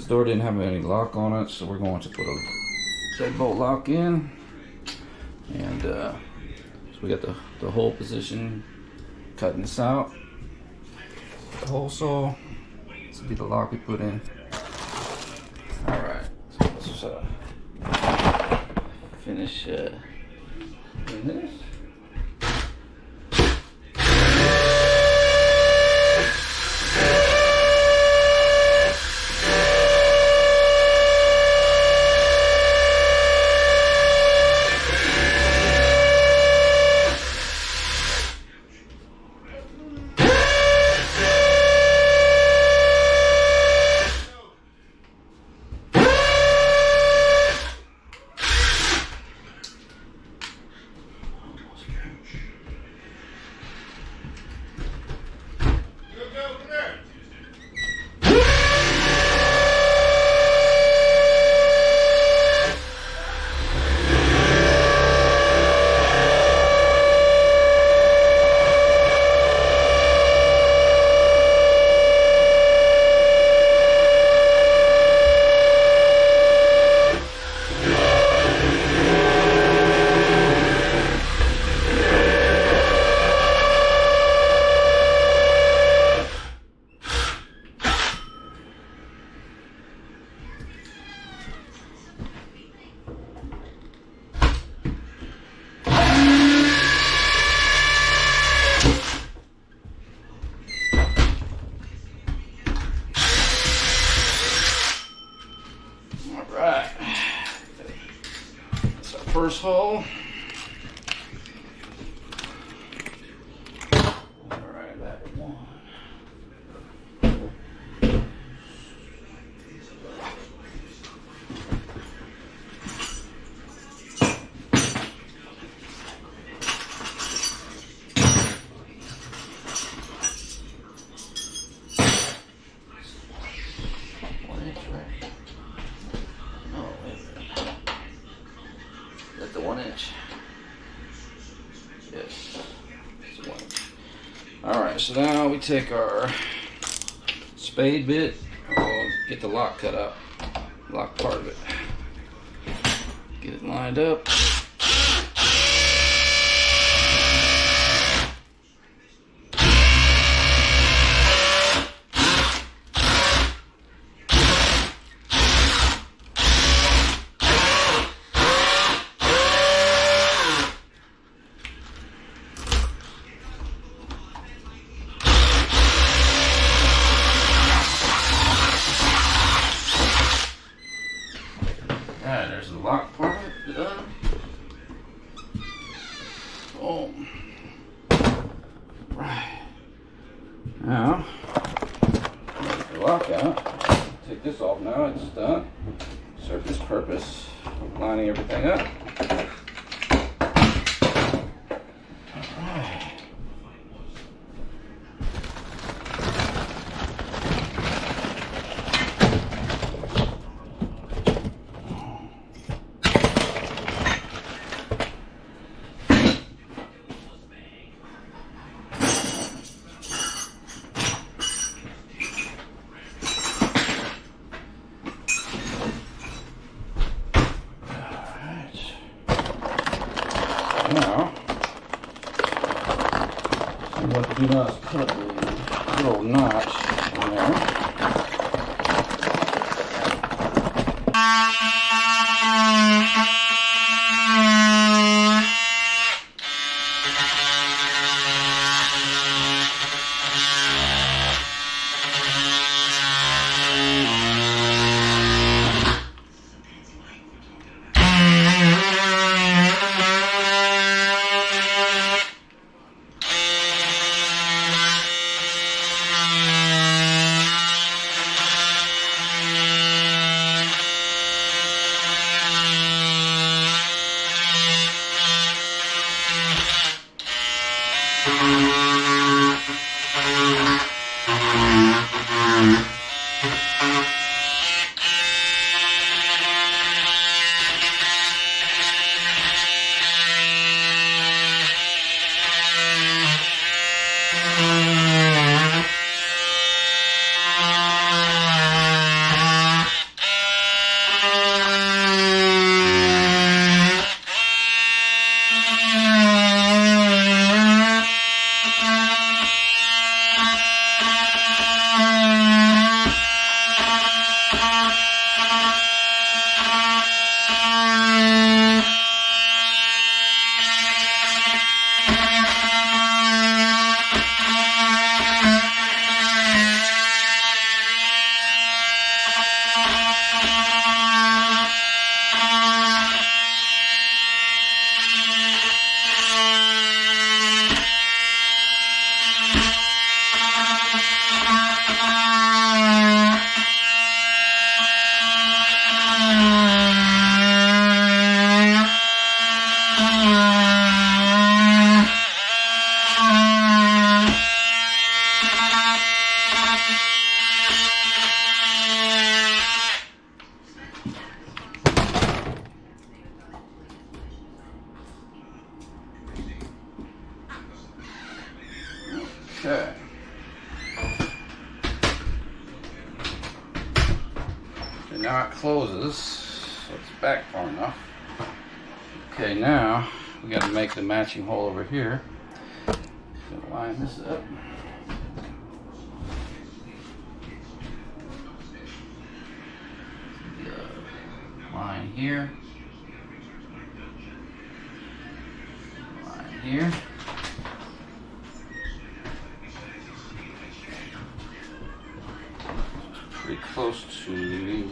this door didn't have any lock on it, so we're going to put a deadbolt lock in. And so we got the hole position, cutting this out. The hole saw. This will be the lock we put in. Alright, so let's finish doing this. First hole. Alright, that one. The 1 inch. Yes. It's 1 inch. Alright, so now we take our spade bit. We'll get the lock cut up. Lock part of it. Get it lined up. Alright, there's the lock part done. Boom. Right. Now, take the lock out. Take this off now, it's done. Serve this purpose of lining everything up. Alright. Now, I'm going to do now is put a little notch in there. Okay. So now it closes, so it's back far enough. Okay, now we got to make the matching hole over here. Gonna line this up. Line here. Line here. Pretty close to.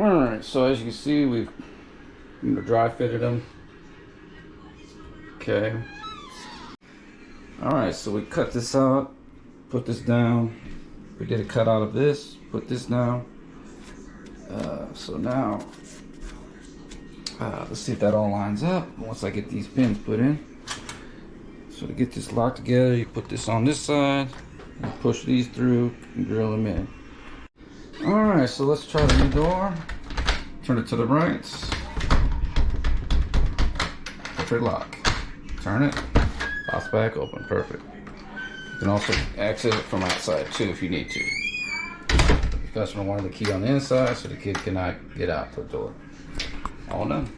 Alright, so as you can see, we've dry fitted them. Okay. Alright, so we cut this out, put this down. We did a cut out of this, put this down. So now, let's see if that all lines up once I get these pins put in. So to get this locked together, you put this on this side, and push these through and drill them in. Alright, so let's try the new door. Turn it to the right. Perfect lock. Turn it, pops back open, perfect. You can also exit it from outside too if you need to. The customer wanted the key on the inside so the kid cannot get out the door. All done.